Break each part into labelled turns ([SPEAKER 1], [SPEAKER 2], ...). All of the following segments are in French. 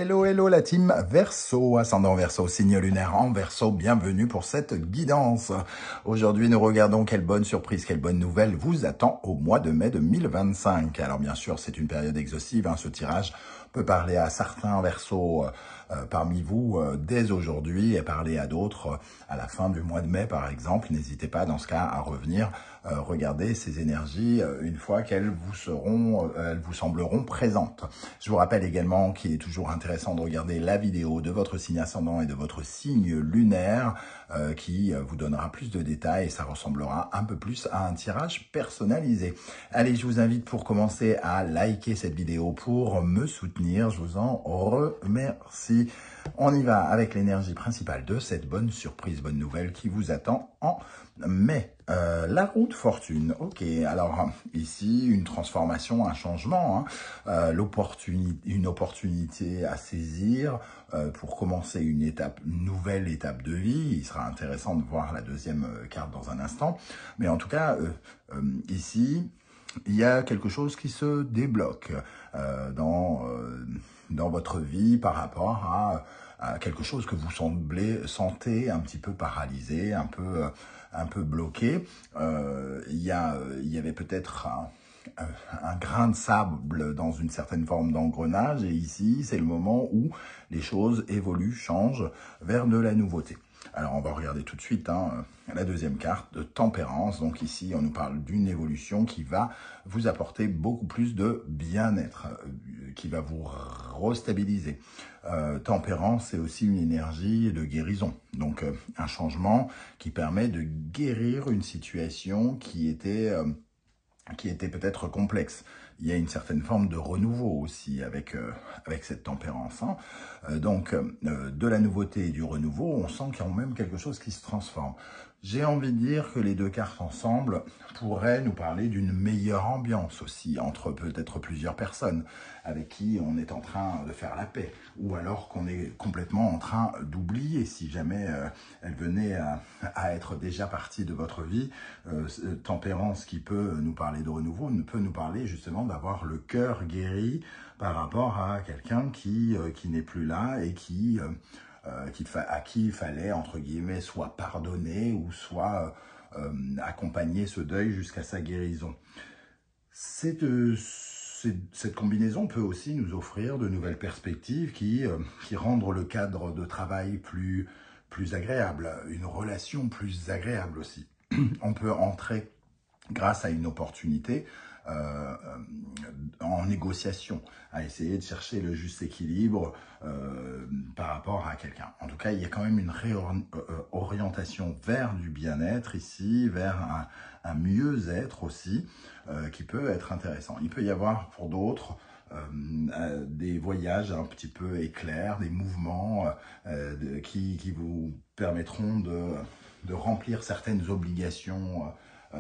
[SPEAKER 1] Hello, hello la team Verseau, ascendant Verseau, signe lunaire en Verseau, bienvenue pour cette guidance. Aujourd'hui, nous regardons quelle bonne surprise, quelle bonne nouvelle vous attend au mois de mai 2025. Alors bien sûr, c'est une période exhaustive, ce tirage peut parler à certains Verseaux parmi vous dès aujourd'hui et parler à d'autres à la fin du mois de mai par exemple. N'hésitez pas dans ce cas à revenir regarder ces énergies une fois qu'elles vous sembleront présentes. Je vous rappelle également qu'il est toujours intéressant de regarder la vidéo de votre signe ascendant et de votre signe lunaire qui vous donnera plus de détails et ça ressemblera un peu plus à un tirage personnalisé. Allez, je vous invite pour commencer à liker cette vidéo pour me soutenir. Je vous en remercie. On y va avec l'énergie principale de cette bonne surprise, bonne nouvelle qui vous attend en mai. La roue de fortune. Ok, alors ici, une transformation, un changement, une opportunité à saisir pour commencer une nouvelle étape de vie. Il sera intéressant de voir la deuxième carte dans un instant. Mais en tout cas, ici, il y a quelque chose qui se débloque dans votre vie par rapport à quelque chose que vous sentez un petit peu paralysé, un peu bloqué. Il y avait peut-être un grain de sable dans une certaine forme d'engrenage et ici, c'est le moment où les choses évoluent, changent vers de la nouveauté. Alors, on va regarder tout de suite la deuxième carte de tempérance. Donc ici, on nous parle d'une évolution qui va vous apporter beaucoup plus de bien-être, qui va vous restabiliser. Tempérance, c'est aussi une énergie de guérison. Donc, un changement qui permet de guérir une situation qui était peut-être complexe. Il y a une certaine forme de renouveau aussi avec cette tempérance. Donc, de la nouveauté et du renouveau, on sent qu'il y a même quelque chose qui se transforme. J'ai envie de dire que les deux cartes ensemble pourraient nous parler d'une meilleure ambiance aussi, entre peut-être plusieurs personnes avec qui on est en train de faire la paix, ou alors qu'on est complètement en train d'oublier si jamais elle venait à être déjà partie de votre vie. Tempérance qui peut nous parler de renouveau, peut nous parler justement d'avoir le cœur guéri par rapport à quelqu'un qui n'est plus là et à qui il fallait, entre guillemets, soit pardonner ou soit accompagner ce deuil jusqu'à sa guérison. Cette combinaison peut aussi nous offrir de nouvelles perspectives qui rendent le cadre de travail plus agréable, une relation plus agréable aussi. On peut entrer grâce à une opportunité en négociation, à essayer de chercher le juste équilibre par rapport à quelqu'un. En tout cas, il y a quand même une réorientation vers du bien-être ici, vers un mieux-être aussi, qui peut être intéressant. Il peut y avoir pour d'autres des voyages un petit peu éclairs, des mouvements qui vous permettront de remplir certaines obligations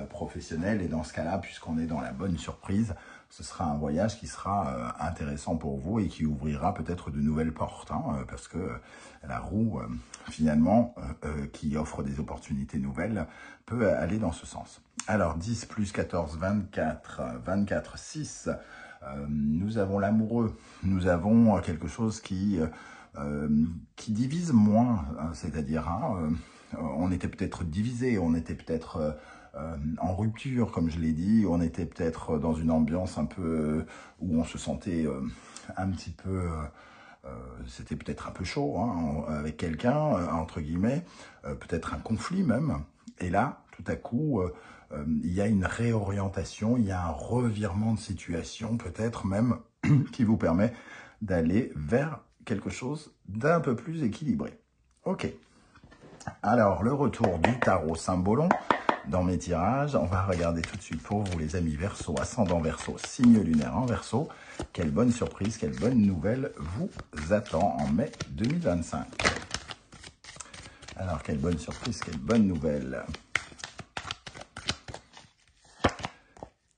[SPEAKER 1] professionnelles. Et dans ce cas-là, puisqu'on est dans la bonne surprise, ce sera un voyage qui sera intéressant pour vous et qui ouvrira peut-être de nouvelles portes, parce que la roue, finalement, qui offre des opportunités nouvelles, peut aller dans ce sens. Alors, 10 plus 14, 24, 24, 6, nous avons l'amoureux, nous avons quelque chose qui divise moins, c'est-à-dire, on était peut-être divisé, on était peut-être en rupture, comme je l'ai dit, on était peut-être dans une ambiance un peu où on se sentait un petit peu, c'était peut-être un peu chaud avec quelqu'un, entre guillemets, peut-être un conflit même. Et là, tout à coup, il y a une réorientation, il y a un revirement de situation, peut-être même, qui vous permet d'aller vers quelque chose d'un peu plus équilibré. Ok. Alors, le retour du tarot Symbolon dans mes tirages. On va regarder tout de suite pour vous, les amis Verseau, ascendant Verseau, signe lunaire en Verseau. Quelle bonne surprise, quelle bonne nouvelle vous attend en mai 2025. Alors, quelle bonne surprise, quelle bonne nouvelle.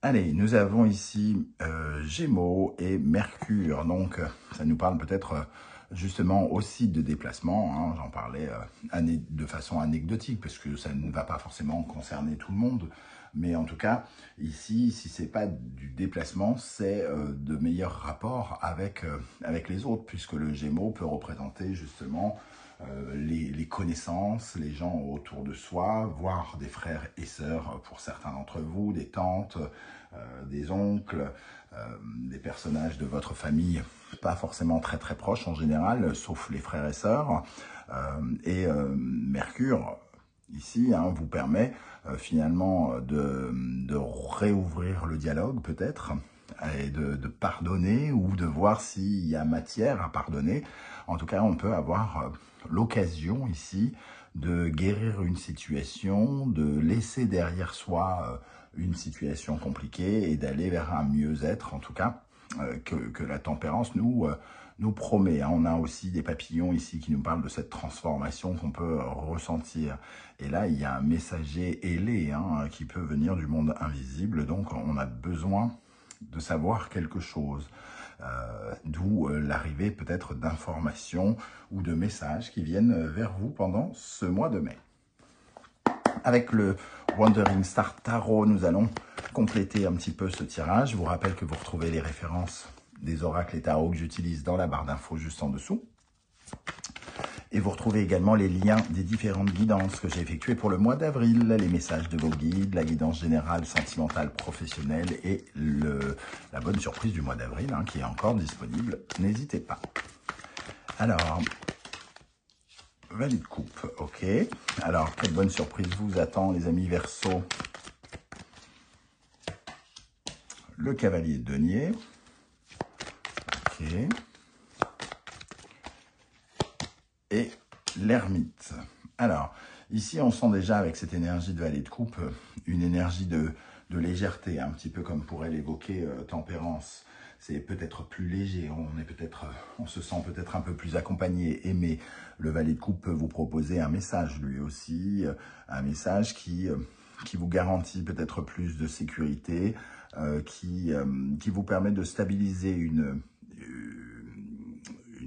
[SPEAKER 1] Allez, nous avons ici Gémeaux et Mercure. Donc, ça nous parle peut-être justement aussi de déplacement, hein, j'en parlais de façon anecdotique, parce que ça ne va pas forcément concerner tout le monde, mais en tout cas, ici, si c'est pas du déplacement, c'est de meilleurs rapports avec les autres, puisque le Gémeaux peut représenter justement les connaissances, les gens autour de soi, voire des frères et sœurs pour certains d'entre vous, des tantes, des oncles, des personnages de votre famille, pas forcément très très proches en général, sauf les frères et sœurs. Mercure, ici, hein, vous permet finalement de réouvrir le dialogue peut-être, et de pardonner ou de voir s'il y a matière à pardonner. En tout cas, on peut avoir l'occasion ici de guérir une situation, de laisser derrière soi une situation compliquée et d'aller vers un mieux-être, en tout cas, que la tempérance nous promet. On a aussi des papillons ici qui nous parlent de cette transformation qu'on peut ressentir. Et là, il y a un messager ailé qui peut venir du monde invisible, donc on a besoin de savoir quelque chose. D'où l'arrivée peut-être d'informations ou de messages qui viennent vers vous pendant ce mois de mai. Avec le Wandering Star Tarot, nous allons compléter un petit peu ce tirage. Je vous rappelle que vous retrouvez les références des oracles et tarots que j'utilise dans la barre d'infos juste en dessous. Et vous retrouvez également les liens des différentes guidances que j'ai effectuées pour le mois d'avril, les messages de vos guides, la guidance générale, sentimentale, professionnelle et la bonne surprise du mois d'avril qui est encore disponible. N'hésitez pas. Alors, valet de coupe, ok. Alors, quelle bonne surprise vous attend, les amis Verseau? Le cavalier de denier. Ok. Et l'ermite. Alors, ici, on sent déjà avec cette énergie de valet de coupe, une énergie de légèreté, un petit peu comme pourrait l'évoquer Tempérance. C'est peut-être plus léger, on se sent peut-être un peu plus accompagné, aimé. Le valet de coupe peut vous proposer un message, lui aussi, un message qui vous garantit peut-être plus de sécurité, qui vous permet de stabiliser une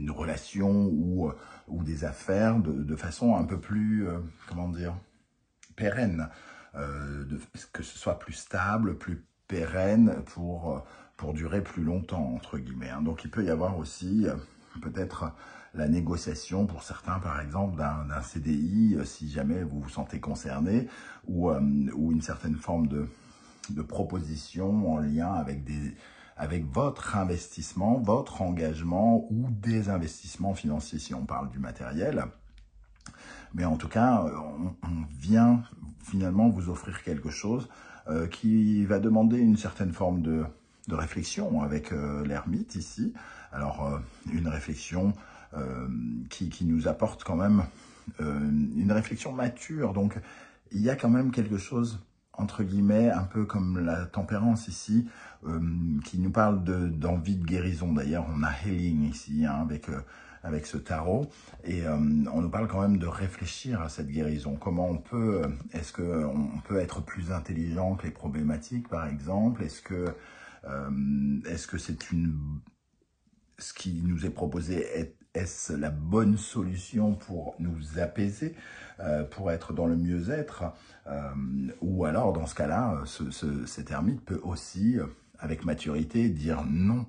[SPEAKER 1] relation ou des affaires de façon un peu plus, comment dire, pérenne, que ce soit plus stable, plus pérenne pour durer plus longtemps, entre guillemets. Donc il peut y avoir aussi peut-être la négociation pour certains, par exemple, d'un CDI, si jamais vous vous sentez concerné, ou une certaine forme de proposition en lien avec votre investissement, votre engagement ou des investissements financiers si on parle du matériel. Mais en tout cas, on vient finalement vous offrir quelque chose qui va demander une certaine forme de réflexion avec l'ermite ici. Alors, une réflexion qui nous apporte quand même une réflexion mature. Donc, il y a quand même quelque chose, entre guillemets, un peu comme la tempérance ici, qui nous parle d'envie de guérison. D'ailleurs, on a healing ici avec ce tarot, et on nous parle quand même de réfléchir à cette guérison. Comment est-ce qu'on peut être plus intelligent que les problématiques, par exemple? Est-ce que c'est ce qui nous est proposé, est-ce la bonne solution pour nous apaiser, pour être dans le mieux-être, ou alors dans ce cas-là, cet ermite peut aussi, avec maturité, dire non.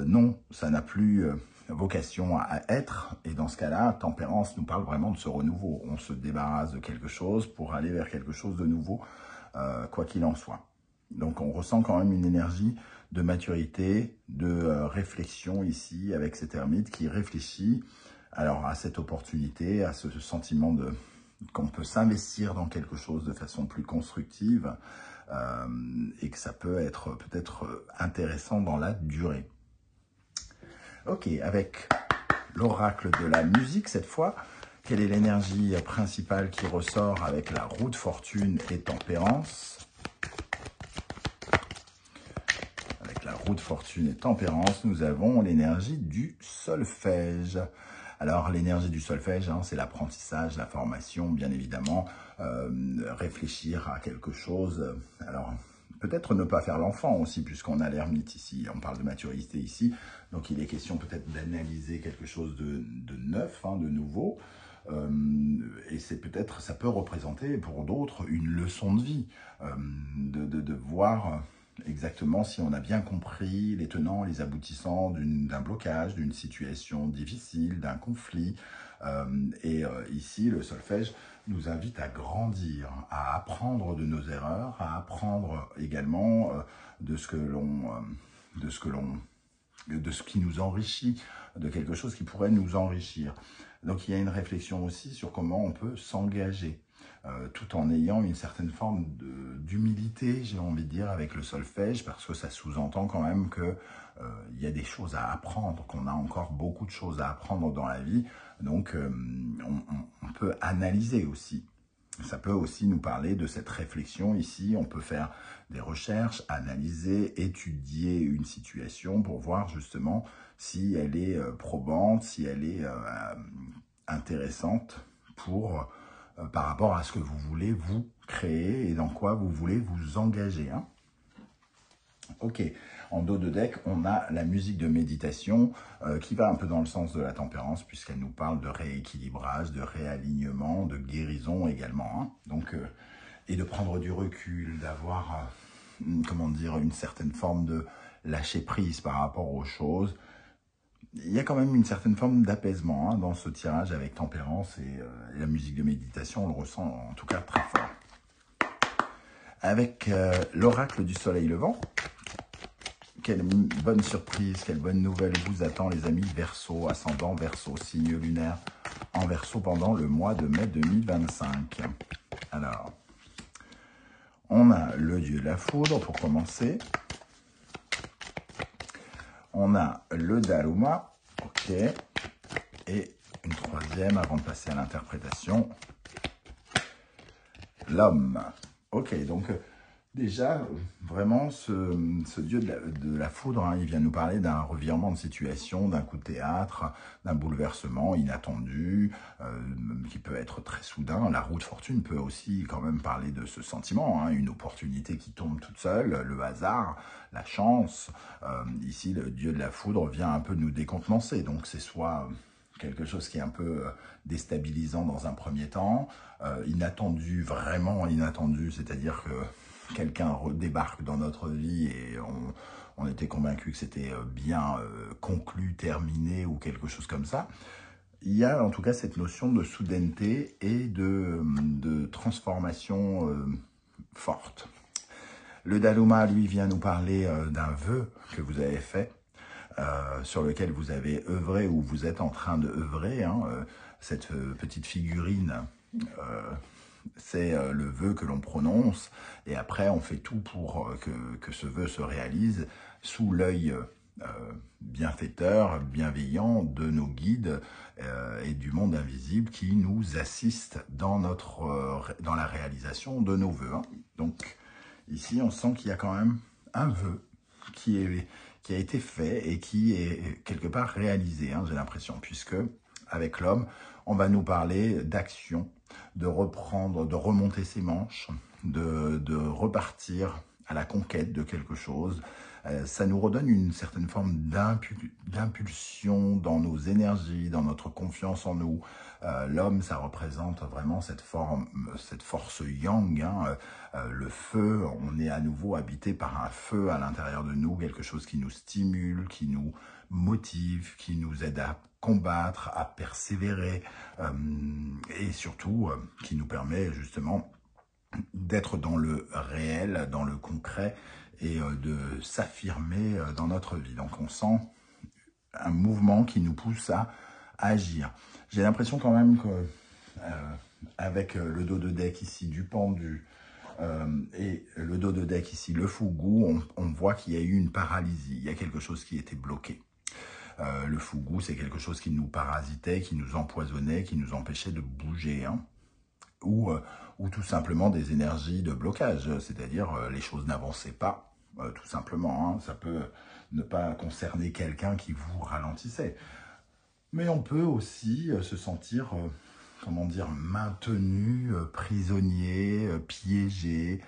[SPEAKER 1] Non, ça n'a plus vocation à être, et dans ce cas-là, Tempérance nous parle vraiment de ce renouveau. On se débarrasse de quelque chose pour aller vers quelque chose de nouveau, quoi qu'il en soit. Donc on ressent quand même une énergie de maturité, de réflexion ici, avec cet ermite qui réfléchit alors à cette opportunité, à ce sentiment qu'on peut s'investir dans quelque chose de façon plus constructive, et que ça peut être peut-être intéressant dans la durée. Ok, avec l'oracle de la musique cette fois, quelle est l'énergie principale qui ressort avec la roue de fortune et tempérance? Avec la roue de fortune et tempérance, nous avons l'énergie du solfège. Alors, l'énergie du solfège, c'est l'apprentissage, la formation, bien évidemment, réfléchir à quelque chose. Alors, peut-être ne pas faire l'enfant aussi, puisqu'on a l'ermite ici, on parle de maturité ici, donc il est question peut-être d'analyser quelque chose de neuf, hein, de nouveau, et c'est peut-être, ça peut représenter pour d'autres une leçon de vie, de voir exactement si on a bien compris les tenants, les aboutissants d'un blocage, d'une situation difficile, d'un conflit. Ici, le solfège nous invite à grandir, à apprendre de nos erreurs, à apprendre également de ce qui nous enrichit, de quelque chose qui pourrait nous enrichir. Donc il y a une réflexion aussi sur comment on peut s'engager, tout en ayant une certaine forme d'humilité, j'ai envie de dire, avec le solfège, parce que ça sous-entend quand même que il y a des choses à apprendre, qu'on a encore beaucoup de choses à apprendre dans la vie, donc on peut analyser aussi. Ça peut aussi nous parler de cette réflexion ici, on peut faire des recherches, analyser, étudier une situation pour voir justement si elle est probante, si elle est intéressante pour, par rapport à ce que vous voulez vous créer et dans quoi vous voulez vous engager. Hein. Ok, en dos de deck, on a la musique de méditation qui va un peu dans le sens de la tempérance puisqu'elle nous parle de rééquilibrage, de réalignement, de guérison également. Hein. Donc, et de prendre du recul, d'avoir, comment dire, une certaine forme de lâcher prise par rapport aux choses. Il y a quand même une certaine forme d'apaisement hein, dans ce tirage avec tempérance et la musique de méditation, on le ressent en tout cas très fort. Avec l'oracle du soleil levant, quelle bonne surprise, quelle bonne nouvelle vous attend les amis Verseau, ascendant Verseau, signe lunaire en Verseau pendant le mois de mai 2025. Alors, on a le dieu de la foudre pour commencer. On a le Daluma, ok, et une troisième avant de passer à l'interprétation, l'homme. Ok, donc déjà, vraiment, ce dieu de la foudre, hein, il vient nous parler d'un revirement de situation, d'un coup de théâtre, d'un bouleversement inattendu, qui peut être très soudain. La roue de fortune peut aussi quand même parler de ce sentiment, hein, une opportunité qui tombe toute seule, le hasard, la chance. Ici, le dieu de la foudre vient un peu nous décontenancer, donc c'est soit quelque chose qui est un peu déstabilisant dans un premier temps, inattendu, vraiment inattendu, c'est-à-dire que quelqu'un débarque dans notre vie et on était convaincu que c'était bien conclu, terminé ou quelque chose comme ça. Il y a en tout cas cette notion de soudaineté et de transformation forte. Le Daluma, lui, vient nous parler d'un vœu que vous avez fait, sur lequel vous avez œuvré ou vous êtes en train de œuvrer. Hein, cette petite figurine, c'est le vœu que l'on prononce et après on fait tout pour que ce vœu se réalise sous l'œil bienfaiteur, bienveillant de nos guides et du monde invisible qui nous assiste dans la réalisation de nos vœux. Hein. Donc ici on sent qu'il y a quand même un vœu qui a été fait et qui est quelque part réalisé, hein, j'ai l'impression, puisque avec l'homme, on va nous parler d'action, de reprendre, de remonter ses manches, de repartir à la conquête de quelque chose. Ça nous redonne une certaine forme d'impulsion dans nos énergies, dans notre confiance en nous. L'homme, ça représente vraiment cette force yang, hein, le feu. On est à nouveau habité par un feu à l'intérieur de nous, quelque chose qui nous stimule, qui nous motive, qui nous aide à combattre, à persévérer et surtout qui nous permet justement d'être dans le réel, dans le concret et de s'affirmer dans notre vie. Donc on sent un mouvement qui nous pousse à agir. J'ai l'impression quand même que avec le dos de deck ici du pendu et le dos de deck ici le fougou, on voit qu'il y a eu une paralysie, il y a quelque chose qui était bloqué. Le fougou, c'est quelque chose qui nous parasitait, qui nous empoisonnait, qui nous empêchait de bouger, hein. Ou tout simplement des énergies de blocage, c'est-à-dire les choses n'avançaient pas, tout simplement. Hein. Ça peut ne pas concerner quelqu'un qui vous ralentissait. Mais on peut aussi se sentir, comment dire, maintenu, prisonnier, piégé,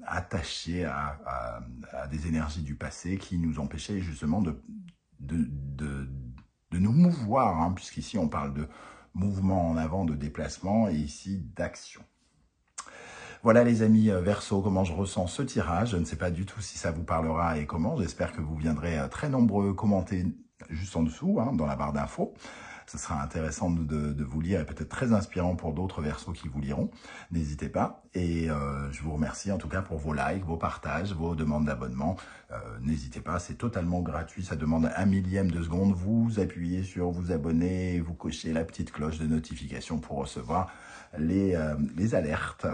[SPEAKER 1] attachés à des énergies du passé qui nous empêchaient justement de nous mouvoir, hein, puisqu'ici on parle de mouvement en avant, de déplacement, et ici d'action. Voilà les amis Verseau, comment je ressens ce tirage. Je ne sais pas du tout si ça vous parlera et comment. J'espère que vous viendrez très nombreux commenter juste en dessous, hein, dans la barre d'infos. Ce sera intéressant de vous lire et peut-être très inspirant pour d'autres Verseaux qui vous liront. N'hésitez pas. Et je vous remercie en tout cas pour vos likes, vos partages, vos demandes d'abonnement. N'hésitez pas, c'est totalement gratuit. Ça demande 1/1000 de seconde. Vous appuyez sur vous abonner, vous cochez la petite cloche de notification pour recevoir les alertes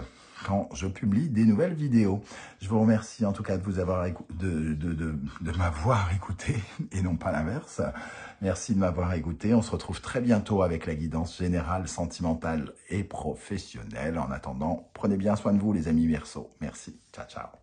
[SPEAKER 1] quand je publie des nouvelles vidéos. Je vous remercie en tout cas de vous avoir de m'avoir écouté et non pas l'inverse. Merci de m'avoir écouté. On se retrouve très bientôt avec la guidance générale, sentimentale et professionnelle. En attendant, prenez bien soin de vous les amis Verseau. Merci. Ciao, ciao.